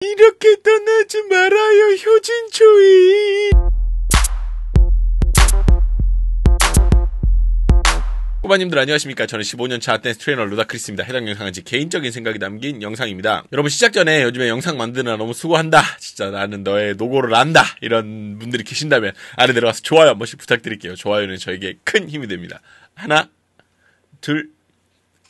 이렇게 떠나지 말아요, 효진초이. 꼬마님들 안녕하십니까. 저는 15년차 댄스 트레이너 루다크리스입니다. 해당 영상은 제 개인적인 생각이 담긴 영상입니다. 여러분 시작 전에 요즘에 영상 만드느라 너무 수고한다, 진짜 나는 너의 노고를 안다, 이런 분들이 계신다면 아래 내려가서 좋아요 한 번씩 부탁드릴게요. 좋아요는 저에게 큰 힘이 됩니다. 하나, 둘,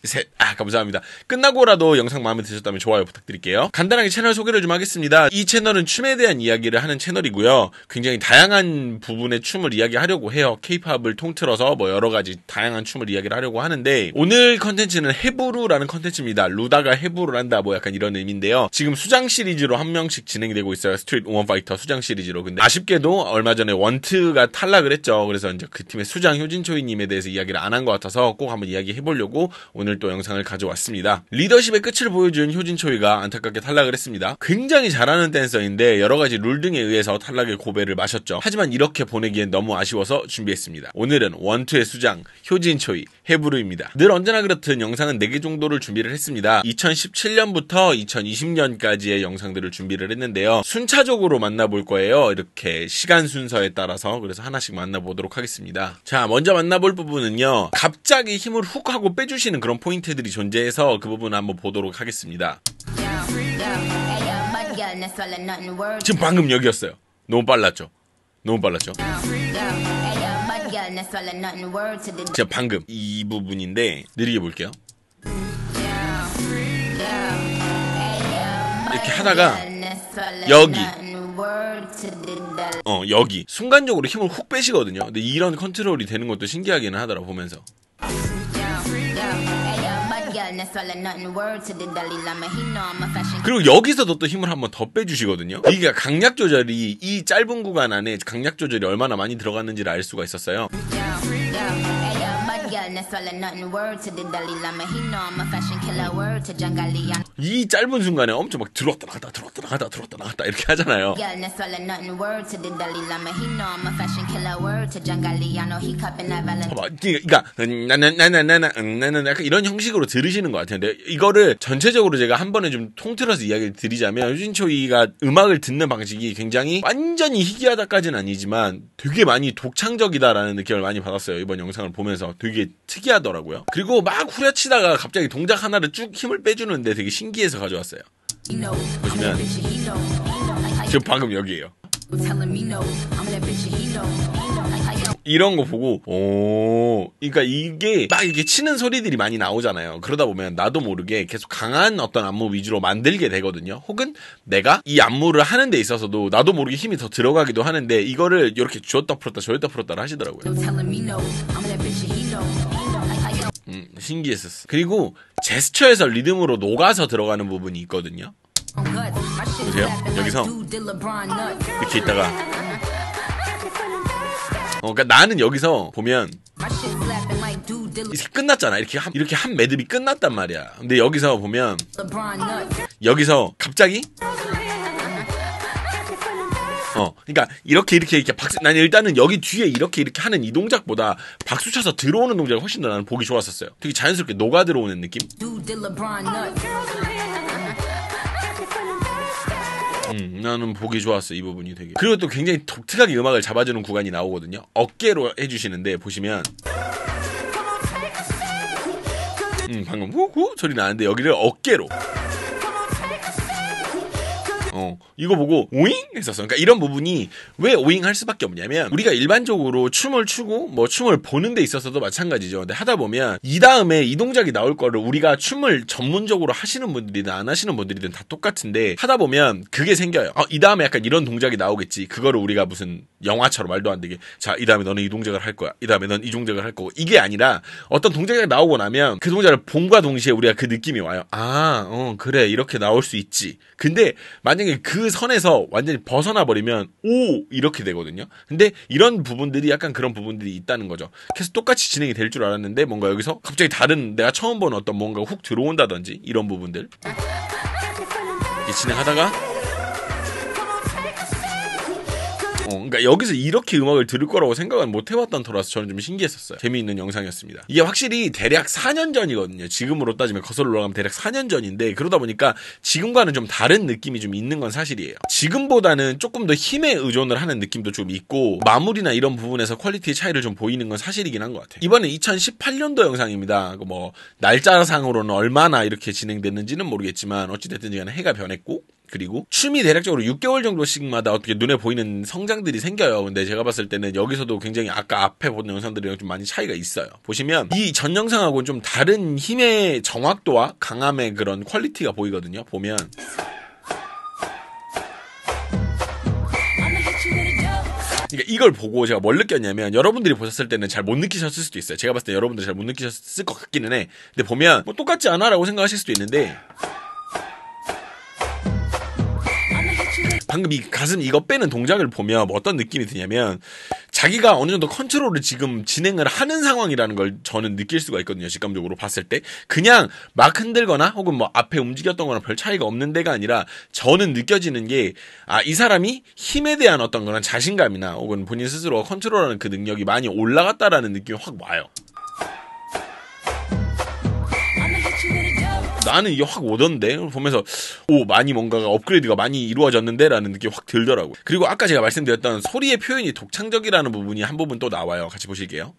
셋. 감사합니다. 끝나고라도 영상 마음에 드셨다면 좋아요 부탁드릴게요. 간단하게 채널 소개를 좀 하겠습니다. 이 채널은 춤에 대한 이야기를 하는 채널이고요. 굉장히 다양한 부분의 춤을 이야기하려고 해요. K-팝을 통틀어서 뭐 여러가지 다양한 춤을 이야기를 하려고 하는데, 오늘 컨텐츠는 해부루라는 컨텐츠입니다. 루다가 해부를 한다, 뭐 약간 이런 의미인데요. 지금 수장 시리즈로 한 명씩 진행이 되고 있어요. 스트리트 우먼 파이터 수장 시리즈로. 근데 아쉽게도 얼마 전에 원트가 탈락을 했죠. 그래서 이제 그 팀의 수장 효진초이님에 대해서 이야기를 안 한 것 같아서 꼭 한번 이야기해보려고 오늘 또 영상을 가져왔습니다. 리더십의 끝을 보여준 효진초이가 안타깝게 탈락을 했습니다. 굉장히 잘하는 댄서인데 여러가지 룰 등에 의해서 탈락의 고배를 마셨죠. 하지만 이렇게 보내기엔 너무 아쉬워서 준비했습니다. 오늘은 원투의 수장 효진초이 해부루입니다. 늘 언제나 그렇듯 영상은 4개 정도를 준비를 했습니다. 2017년부터 2020년까지의 영상들을 준비를 했는데요. 순차적으로 만나볼 거예요. 이렇게 시간 순서에 따라서. 그래서 하나씩 만나보도록 하겠습니다. 자, 먼저 만나볼 부분은요, 갑자기 힘을 훅 하고 빼주시는 그런 포인트들이 존재해서 그 부분 한번 보도록 하겠습니다. 지금 방금 여기였어요. 너무 빨랐죠? 너무 빨랐죠? 제가 방금 이 부분인데 느리게 볼게요. 이렇게 하다가 여기 순간적으로 힘을 훅 빼시거든요. 근데 이런 컨트롤이 되는 것도 신기하기는 하더라, 보면서. 그리고 여기서도 또 힘을 한번 더 빼주시거든요. 이게 강약 조절이, 이 짧은 구간 안에 강약 조절이 얼마나 많이 들어갔는지를 알 수가 있었어요. 이 짧은 순간에 엄청 막 들어왔다 나갔다 들어왔다 나갔다 들어왔다 나갔다 이렇게 하잖아요. 봐봐, 그러니까 나나나나나나나 약간 이런 형식으로 들으시는 것 같은데, 이거를 전체적으로 제가 한 번에 좀 통틀어서 이야기를 드리자면, 효진초이가 음악을 듣는 방식이 굉장히 완전히 희귀하다까지는 아니지만 되게 많이 독창적이다라는 느낌을 많이 받았어요. 이번 영상을 보면서 되게 특이하더라고요. 그리고 막 후려치다가 갑자기 동작 하나를 쭉 힘을 빼주는데 되게 신기해서 가져왔어요. 보시면 지금 방금 여기에요. 이런 거 보고 그러니까 이게 막 이렇게 치는 소리들이 많이 나오잖아요. 그러다 보면 나도 모르게 계속 강한 어떤 안무 위주로 만들게 되거든요. 혹은 내가 이 안무를 하는 데 있어서도 나도 모르게 힘이 더 들어가기도 하는데, 이거를 이렇게 쥐었다 풀었다 쥐었다 풀었다를 하시더라고요. 신기했었어. 그리고 제스처에서 리듬으로 녹아서 들어가는 부분이 있거든요. 보세요. 여기서 이렇게 있다가 그러니까 나는 여기서 보면 이렇게 끝났잖아. 이렇게 한 매듭이 끝났단 말이야. 근데 여기서 보면 여기서 갑자기 그러니까 이렇게 박수, 난 일단은 여기 뒤에 이렇게 하는 이 동작보다 박수 쳐서 들어오는 동작이 훨씬 더 나는 보기 좋았었어요. 되게 자연스럽게 녹아 들어오는 느낌. 나는 보기 좋았어, 이 부분이 되게. 그리고 또 굉장히 독특하게 음악을 잡아주는 구간이 나오거든요. 어깨로 해주시는데 보시면 방금 후후 소리 나는데 여기를 어깨로 이거 보고 오잉 했었어. 그러니까 이런 부분이 왜 오잉 할 수밖에 없냐면, 우리가 일반적으로 춤을 추고 뭐 춤을 보는 데 있어서도 마찬가지죠. 근데 하다 보면 이 다음에 이 동작이 나올 거를 우리가 춤을 전문적으로 하시는 분들이든 안 하시는 분들이든 다 똑같은데, 하다 보면 그게 생겨요. 이 다음에 약간 이런 동작이 나오겠지. 그거를 우리가 무슨 영화처럼 말도 안 되게, 자, 이 다음에 너는 이 동작을 할 거야, 이 다음에 넌 이 동작을 할 거고, 이게 아니라 어떤 동작이 나오고 나면 그 동작을 봄과 동시에 우리가 그 느낌이 와요. 그래, 이렇게 나올 수 있지. 근데 만약에 그 선에서 완전히 벗어나 버리면 이렇게 되거든요. 근데 이런 부분들이 약간 그런 부분들이 있다는 거죠. 계속 똑같이 진행이 될 줄 알았는데 뭔가 여기서 갑자기 다른, 내가 처음 본 어떤 뭔가 훅 들어온다든지 이런 부분들 이렇게 진행하다가 그러니까 여기서 이렇게 음악을 들을 거라고 생각은 못 해봤던 터라서 저는 좀 신기했었어요. 재미있는 영상이었습니다. 이게 확실히 대략 4년 전이거든요. 지금으로 따지면 거슬러 올라가면 대략 4년 전인데 그러다 보니까 지금과는 좀 다른 느낌이 좀 있는 건 사실이에요. 지금보다는 조금 더 힘에 의존을 하는 느낌도 좀 있고 마무리나 이런 부분에서 퀄리티의 차이를 좀 보이는 건 사실이긴 한 것 같아요. 이번엔 2018년도 영상입니다. 뭐 날짜상으로는 얼마나 이렇게 진행됐는지는 모르겠지만 어찌됐든 간에 해가 변했고 그리고 춤이 대략적으로 6개월 정도씩마다 어떻게 눈에 보이는 성장들이 생겨요. 근데 제가 봤을 때는 여기서도 굉장히 아까 앞에 본 영상들이랑 좀 많이 차이가 있어요. 보시면 이 전 영상하고는 좀 다른 힘의 정확도와 강함의 그런 퀄리티가 보이거든요. 보면 그러니까 이걸 보고 제가 뭘 느꼈냐면 여러분들이 보셨을 때는 잘 못 느끼셨을 수도 있어요. 제가 봤을 때 여러분들이 잘 못 느끼셨을 것 같기는 해. 근데 보면 뭐 똑같지 않아? 라고 생각하실 수도 있는데 방금 이 가슴 이거 빼는 동작을 보면 뭐 어떤 느낌이 드냐면 자기가 어느 정도 컨트롤을 지금 진행을 하는 상황이라는 걸 저는 느낄 수가 있거든요. 직감적으로 봤을 때 그냥 막 흔들거나 혹은 뭐 앞에 움직였던 거랑 별 차이가 없는 데가 아니라 저는 느껴지는 게 이 사람이 힘에 대한 어떤 그런 자신감이나 혹은 본인 스스로가 컨트롤하는 그 능력이 많이 올라갔다라는 느낌이 확 와요. 나는 이게 확 오던데 보면서 많이 뭔가가 업그레이드가 많이 이루어졌는데 라는 느낌이 확 들더라고요. 그리고 아까 제가 말씀드렸던 소리의 표현이 독창적이라는 부분이 한 부분 또 나와요. 같이 보실게요.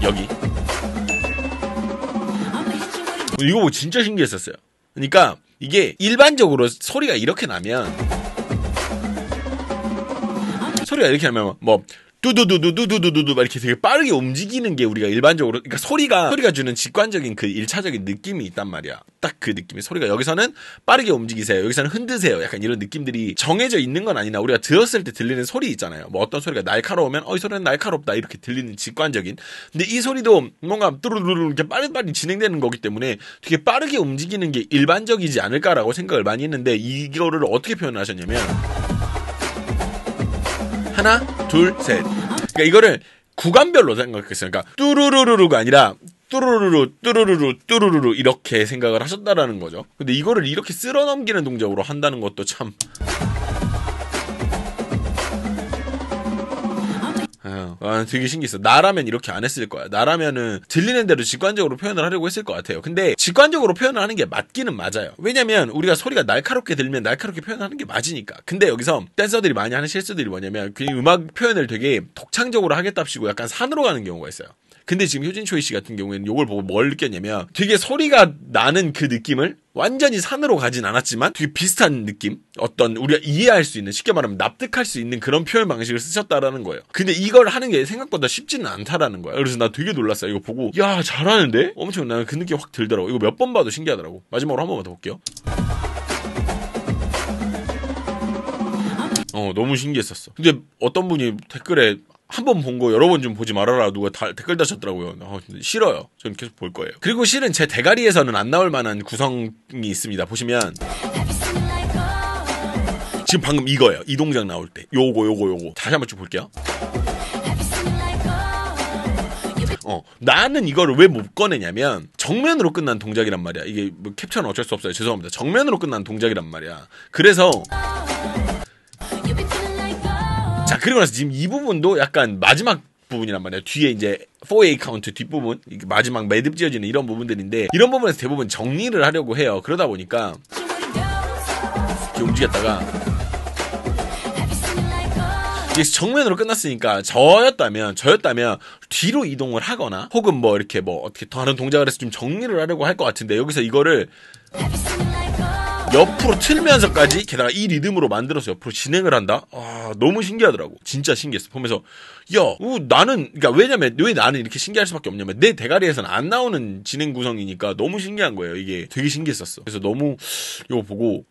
여기 이거 뭐 진짜 신기했었어요. 그러니까 이게 일반적으로 소리가 이렇게 나면 뭐 두두두두두두두두 막 이렇게 되게 빠르게 움직이는 게 우리가 일반적으로 그러니까 소리가 주는 직관적인 그 1차적인 느낌이 있단 말이야. 딱 그 느낌이 소리가 여기서는 빠르게 움직이세요. 여기서는 흔드세요. 약간 이런 느낌들이 정해져 있는 건 아니나 우리가 들었을 때 들리는 소리 있잖아요. 뭐 어떤 소리가 날카로우면 이 소리는 날카롭다 이렇게 들리는 직관적인. 근데 이 소리도 뭔가 뚜루루루 이렇게 빨리빨리 진행되는 거기 때문에 되게 빠르게 움직이는 게 일반적이지 않을까라고 생각을 많이 했는데 이거를 어떻게 표현을 하셨냐면 하나, 둘, 셋. 그러니까 이거를 구간별로 생각했어요. 그러니까 뚜루루루루가 아니라 뚜루루루 이렇게 생각을 하셨다라는 거죠. 근데 이거를 이렇게 쓸어 넘기는 동작으로 한다는 것도 참 되게 신기했어. 나라면 이렇게 안 했을 거야. 나라면은 들리는 대로 직관적으로 표현을 하려고 했을 것 같아요. 근데 직관적으로 표현을 하는 게 맞기는 맞아요. 왜냐면 우리가 소리가 날카롭게 들리면 날카롭게 표현하는 게 맞으니까. 근데 여기서 댄서들이 많이 하는 실수들이 뭐냐면 그 음악 표현을 되게 독창적으로 하겠답시고 약간 산으로 가는 경우가 있어요. 근데 지금 효진초이 씨 같은 경우에는 이걸 보고 뭘 느꼈냐면 되게 소리가 나는 그 느낌을 완전히 산으로 가진 않았지만 되게 비슷한 느낌? 어떤 우리가 이해할 수 있는 쉽게 말하면 납득할 수 있는 그런 표현 방식을 쓰셨다라는 거예요. 근데 이걸 하는 게 생각보다 쉽지는 않다라는 거야. 그래서 나 되게 놀랐어요. 이거 보고 야 잘하는데? 엄청 나는 그 느낌 확 들더라고. 이거 몇 번 봐도 신기하더라고. 마지막으로 한 번만 더 볼게요. 너무 신기했었어. 근데 어떤 분이 댓글에 한 번 본 거 여러 번 좀 보지 말아라 누가 댓글 다셨더라고요. 싫어요. 저는 계속 볼 거예요. 그리고 실은 제 대가리에서는 안 나올 만한 구성이 있습니다. 보시면 지금 방금 이거예요. 이 동작 나올 때 요거 다시 한번 쭉 볼게요. 나는 이거를 왜 못 꺼내냐면 정면으로 끝난 동작이란 말이야. 이게 뭐 캡처는 어쩔 수 없어요. 죄송합니다. 정면으로 끝난 동작이란 말이야. 그래서 자, 그리고 나서 지금 이 부분도 약간 마지막 부분이란 말이에요. 뒤에 이제 4A 카운트 뒷부분, 마지막 매듭 지어지는 이런 부분들인데 이런 부분에서 대부분 정리를 하려고 해요. 그러다 보니까 이렇게 움직였다가 정면으로 끝났으니까 저였다면 뒤로 이동을 하거나 혹은 뭐 이렇게 뭐 어떻게 더 하는 동작을 해서 좀 정리를 하려고 할 것 같은데 여기서 이거를 옆으로 틀면서까지 게다가 이 리듬으로 만들어서 옆으로 진행을 한다? 너무 신기하더라고. 진짜 신기했어. 보면서 나는 그러니까 왜냐면 왜 나는 이렇게 신기할 수밖에 없냐면 내 대가리에서는 안 나오는 진행 구성이니까 너무 신기한 거예요. 이게 되게 신기했었어. 그래서 너무 이거 보고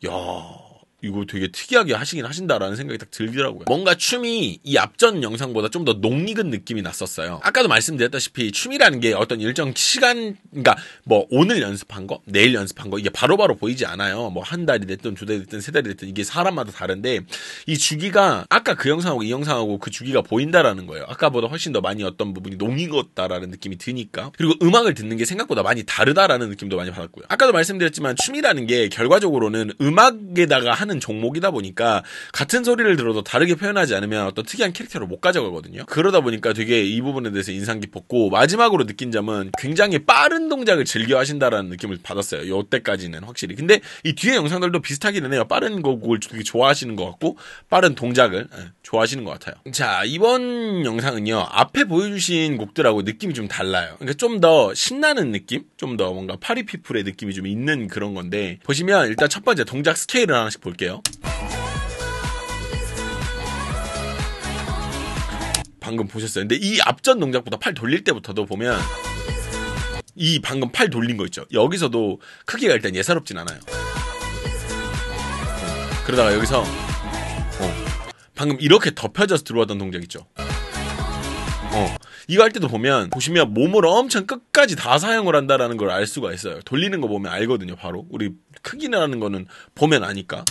이거 되게 특이하게 하시긴 하신다라는 생각이 딱 들더라고요. 뭔가 춤이 이 앞전 영상보다 좀 더 녹익은 느낌이 났었어요. 아까도 말씀드렸다시피 춤이라는 게 어떤 일정 시간, 그러니까 뭐 오늘 연습한 거, 내일 연습한 거 이게 바로바로 보이지 않아요. 뭐 한 달이 됐든 두 달이 됐든 세 달이 됐든 이게 사람마다 다른데 이 주기가 아까 그 영상하고 이 영상하고 그 주기가 보인다라는 거예요. 아까보다 훨씬 더 많이 어떤 부분이 녹익었다라는 느낌이 드니까. 그리고 음악을 듣는 게 생각보다 많이 다르다라는 느낌도 많이 받았고요. 아까도 말씀드렸지만 춤이라는 게 결과적으로는 음악에다가 하는 하는 종목이다 보니까 같은 소리를 들어도 다르게 표현하지 않으면 어떤 특이한 캐릭터를 못 가져가거든요. 그러다 보니까 되게 이 부분에 대해서 인상 깊었고, 마지막으로 느낀 점은 굉장히 빠른 동작을 즐겨 하신다라는 느낌을 받았어요. 요때까지는 확실히. 근데 이 뒤에 영상들도 비슷하기는 해요. 빠른 곡을 되게 좋아하시는 것 같고 빠른 동작을 좋아하시는 것 같아요. 자, 이번 영상은요, 앞에 보여주신 곡들하고 느낌이 좀 달라요. 그러니까 좀 더 신나는 느낌? 좀 더 뭔가 파리피플의 느낌이 좀 있는 그런 건데, 보시면 일단 첫 번째 동작 스케일을 하나씩 볼게요. 방금 보셨어요. 근데 이 앞전 동작보다 팔 돌릴 때부터도 보면 이 방금 팔 돌린 거 있죠. 여기서도 크기가 일단 예사롭진 않아요. 그러다가 여기서 방금 이렇게 덮여져서 들어왔던 동작 있죠. 이거 할 때도 보시면 몸을 엄청 끝까지 다 사용을 한다라는 걸 알 수가 있어요. 돌리는 거 보면 알거든요. 바로 우리 크기라는 거는 보면 아니까.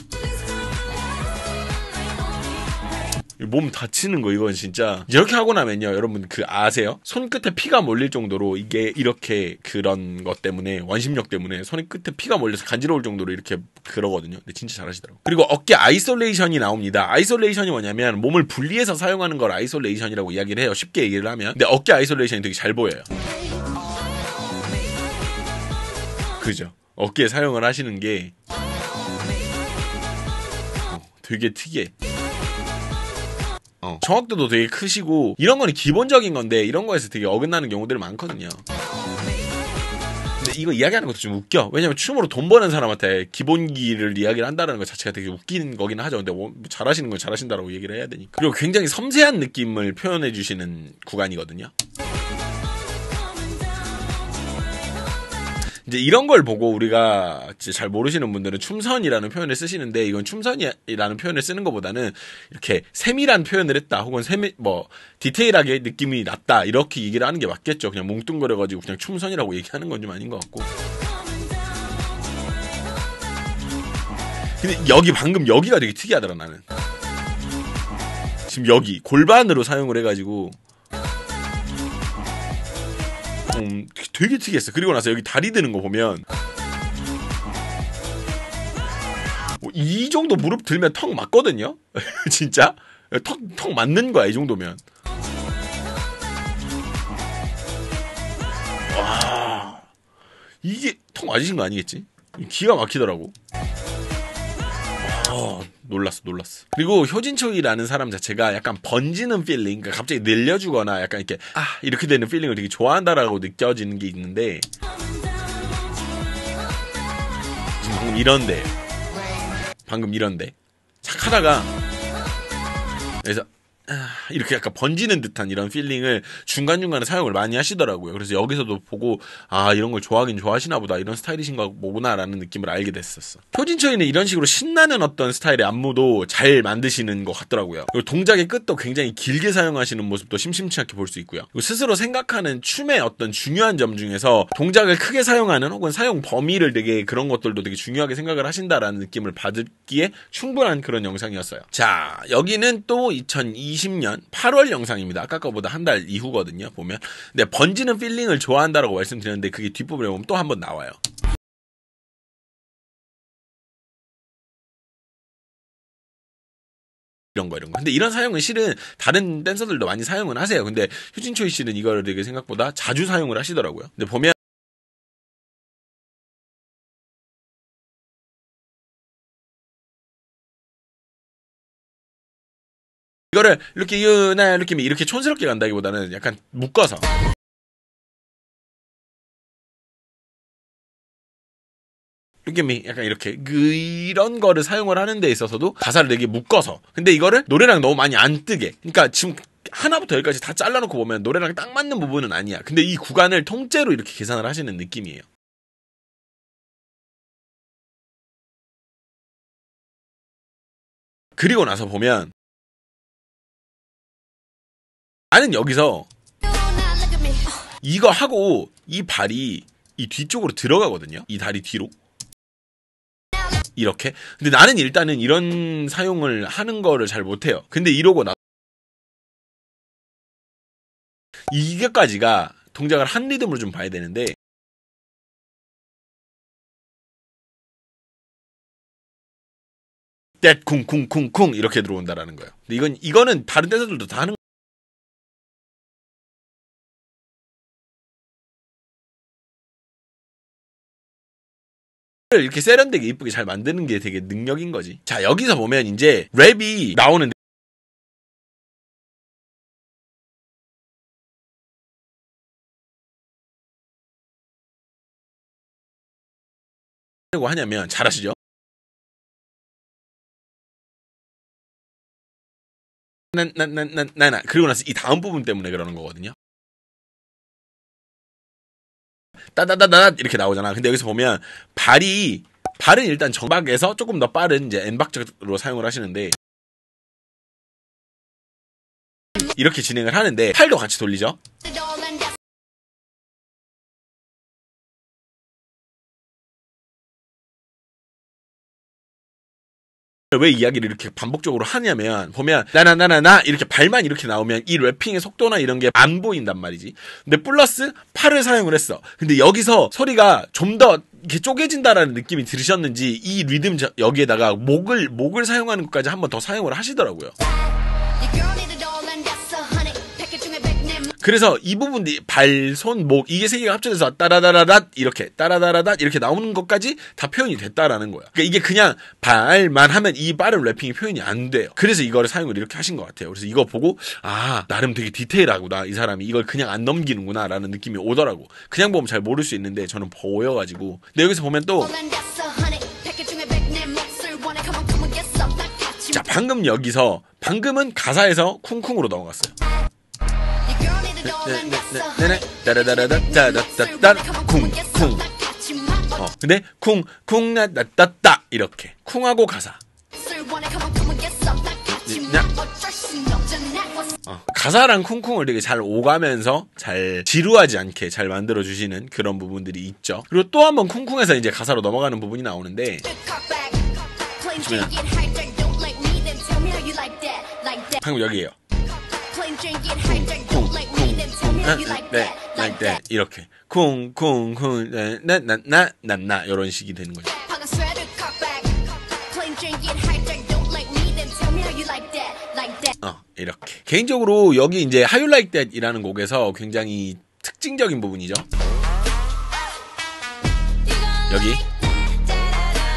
몸 다치는 거 이건 진짜 이렇게 하고 나면요, 여러분 그 아세요? 손끝에 피가 몰릴 정도로 이게 이렇게 그런 것 때문에, 원심력 때문에 손의 끝에 피가 몰려서 간지러울 정도로 이렇게 그러거든요. 근데 진짜 잘하시더라고요. 그리고 어깨 아이솔레이션이 나옵니다. 아이솔레이션이 뭐냐면 몸을 분리해서 사용하는 걸 아이솔레이션이라고 이야기를 해요. 쉽게 얘기를 하면. 근데 어깨 아이솔레이션이 되게 잘 보여요. 그죠? 어깨에 사용을 하시는 게 되게 특이해. 정확도도 되게 크시고, 이런 거는 기본적인 건데 이런 거에서 되게 어긋나는 경우들이 많거든요. 근데 이거 이야기하는 것도 좀 웃겨. 왜냐면 춤으로 돈 버는 사람한테 기본기를 이야기를 한다는 것 자체가 되게 웃긴 거긴 하죠. 근데 잘하시는 건 잘하신다라고 얘기를 해야 되니까. 그리고 굉장히 섬세한 느낌을 표현해 주시는 구간이거든요. 이제 이런 걸 보고 우리가 이제 잘 모르시는 분들은 춤선이라는 표현을 쓰시는데, 이건 춤선이라는 표현을 쓰는 것보다는 이렇게 세밀한 표현을 했다, 혹은 디테일하게 느낌이 났다, 이렇게 얘기를 하는 게 맞겠죠. 그냥 뭉뚱그려가지고 그냥 춤선이라고 얘기하는 건 좀 아닌 것 같고. 근데 방금 여기가 되게 특이하더라, 나는. 지금 여기 골반으로 사용을 해가지고 되게 특이했어. 그리고 나서 여기 다리 드는 거 보면 이 정도 무릎 들면 턱 맞거든요. 진짜 턱 맞는 거야, 이 정도면. 와, 이게 턱 맞으신 거 아니겠지? 기가 막히더라고. 놀랐어. 그리고 효진초이라는 사람 자체가 약간 번지는 필링, 그러니까 갑자기 늘려주거나 약간 이렇게 되는 필링을 되게 좋아한다라고 느껴지는 게 있는데, 지금 방금 이런데 착하다가 그래서 이렇게 약간 번지는 듯한 이런 필링을 중간중간에 사용을 많이 하시더라고요. 그래서 여기서도 보고 이런 걸 좋아하긴 좋아하시나 보다, 이런 스타일이신가 보구나 라는 느낌을 알게 됐었어. 효진초이는 이런 식으로 신나는 어떤 스타일의 안무도 잘 만드시는 것 같더라고요. 그리고 동작의 끝도 굉장히 길게 사용하시는 모습도 심심치 않게 볼 수 있고요. 그리고 스스로 생각하는 춤의 어떤 중요한 점 중에서 동작을 크게 사용하는, 혹은 사용 범위를 되게, 그런 것들도 되게 중요하게 생각을 하신다라는 느낌을 받기에 충분한 그런 영상이었어요. 자, 여기는 또 2020년 8월 영상입니다. 아까 거보다 한 달 이후거든요, 보면. 근데 번지는 필링을 좋아한다라고 말씀드렸는데 그게 뒷부분에 보면 또 한 번 나와요. 이런 거. 근데 이런 사용은 실은 다른 댄서들도 많이 사용은 하세요. 근데 효진초이 씨는 이거를 되게 생각보다 자주 사용을 하시더라고요. 근데 보면 이거를 이렇게 촌스럽게 간다기보다는 약간 묶어서, 약간 이렇게 이런 거를 사용을 하는 데 있어서도 가사를 되게 묶어서, 근데 이거를 노래랑 너무 많이 안 뜨게, 그러니까 지금 하나부터 여기까지 다 잘라놓고 보면 노래랑 딱 맞는 부분은 아니야. 근데 이 구간을 통째로 이렇게 계산을 하시는 느낌이에요. 그리고 나서 보면 나는 여기서 이거 하고 이 발이 이 뒤쪽으로 들어가거든요. 이 다리 뒤로. 이렇게. 근데 나는 일단은 이런 사용을 하는 거를 잘 못해요. 근데 이러고 이게까지가 동작을 한 리듬으로 좀 봐야 되는데, that 쿵쿵쿵쿵 이렇게 들어온다라는 거예요. 근데 이거는 다른 댄서들도 다 하는 이렇게 세련되게 이쁘게 잘 만드는 게 되게 능력인 거지. 자, 여기서 보면 이제 랩이 나오는데 뭐라고 하냐면 잘 아시죠? 나나 그리고 나서 이 다음 부분 때문에 그러는 거거든요. 따다다다 이렇게 나오잖아. 근데 여기서 보면 발은 일단 정박에서 조금 더 빠른 이제 N박자로 사용을 하시는데 이렇게 진행을 하는데 팔도 같이 돌리죠. 왜 이야기를 이렇게 반복적으로 하냐면 보면 나나나나나 이렇게 발만 이렇게 나오면 이 래핑의 속도나 이런 게 안 보인단 말이지. 근데 플러스 팔을 사용을 했어. 근데 여기서 소리가 좀 더 이렇게 쪼개진다라는 느낌이 들으셨는지 이 리듬 여기에다가 목을 사용하는 것까지 한 번 더 사용을 하시더라고요. 그래서 이 부분이 발, 손, 목 이게 세 개가 합쳐져서 따라다라닷 이렇게 따라다라닷 이렇게 나오는 것까지 다 표현이 됐다라는 거야. 그러니까 이게 그냥 발만 하면 이 빠른 래핑이 표현이 안 돼요. 그래서 이거를 사용을 이렇게 하신 것 같아요. 그래서 이거 보고 나름 되게 디테일하구나. 이 사람이 이걸 그냥 안 넘기는구나 라는 느낌이 오더라고. 그냥 보면 잘 모를 수 있는데 저는 보여가지고. 근데 여기서 보면 또 자, 방금은 가사에서 쿵쿵으로 넘어갔어요. 쿵쿵. 근데 쿵쿵 나따따 이렇게 쿵하고 가사. 가사랑 쿵쿵을 되게 잘 오가면서 잘 지루하지 않게 잘 만들어 주시는 그런 부분들이 있죠. 그리고 또 한번 쿵쿵해서 이제 가사로 넘어가는 부분이 나오는데 방금 여기에요. 네, 이렇게 쿵쿵쿵 나나나나나 이런 식이 되는 거죠. 이렇게 개인적으로 여기 이제 How You Like That 이라는 곡에서 굉장히 특징적인 부분이죠. 여기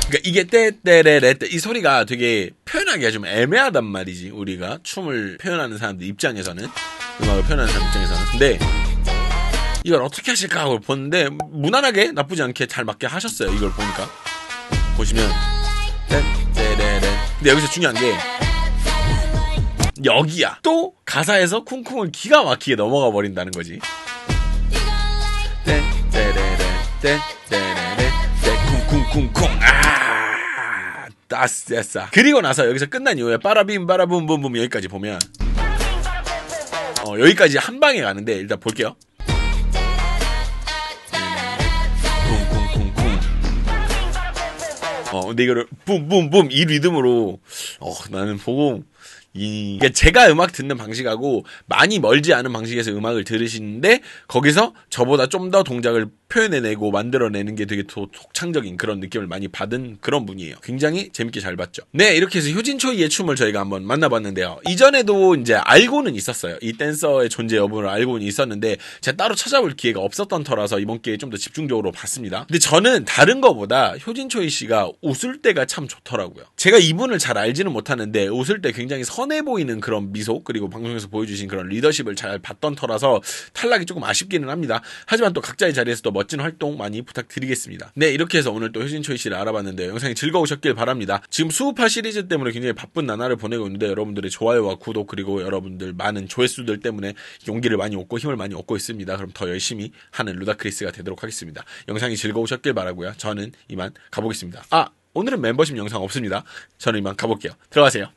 그러니까 이게 떼떼레레 이 소리가 되게 표현하기가 좀 애매하단 말이지. 우리가 춤을 표현하는 사람들 입장에서는 음악을 표현하는 사람 입장에서는 근데 이걸 어떻게 하실까 하고 보는데 무난하게 나쁘지 않게 잘 맞게 하셨어요. 이걸 보니까 보시면 떼떼레레 근데 여기서 중요한 게 여기야. 또 가사에서 쿵쿵을 기가 막히게 넘어가 버린다는 거지. 떼떼레레 떼떼레레 쿵쿵쿵쿵 따스싸. 그리고 나서 여기서 끝난 이후에 빠라빔 빠라붐붐붐 여기까지 보면 여기까지 한 방에 가는데 일단 볼게요. 쿵쿵쿵쿵. 근데 이거를 붐붐붐 이 리듬으로 나는 보고 그러니까 제가 음악 듣는 방식하고 많이 멀지 않은 방식에서 음악을 들으시는데 거기서 저보다 좀 더 동작을 표현해내고 만들어내는 게 되게 독창적인 그런 느낌을 많이 받은 그런 분이에요. 굉장히 재밌게 잘 봤죠. 네, 이렇게 해서 효진초이의 춤을 저희가 한번 만나봤는데요. 이전에도 이제 알고는 있었어요. 이 댄서의 존재 여부를 알고는 있었는데 제가 따로 찾아볼 기회가 없었던 터라서 이번 기회에 좀 더 집중적으로 봤습니다. 근데 저는 다른 거보다 효진초이 씨가 웃을 때가 참 좋더라고요. 제가 이분을 잘 알지는 못하는데 웃을 때 굉장히 선해 보이는 그런 미소 그리고 방송에서 보여주신 그런 리더십을 잘 봤던 터라서 탈락이 조금 아쉽기는 합니다. 하지만 또 각자의 자리에서 또 멋진 활동 많이 부탁드리겠습니다. 네, 이렇게 해서 오늘 또 효진초이 씨를 알아봤는데 영상이 즐거우셨길 바랍니다. 지금 수우파 시리즈 때문에 굉장히 바쁜 나날을 보내고 있는데 여러분들의 좋아요와 구독 그리고 여러분들 많은 조회수들 때문에 용기를 많이 얻고 힘을 많이 얻고 있습니다. 그럼 더 열심히 하는 루다크리스가 되도록 하겠습니다. 영상이 즐거우셨길 바라고요. 저는 이만 가보겠습니다. 오늘은 멤버십 영상 없습니다. 저는 이만 가볼게요. 들어가세요.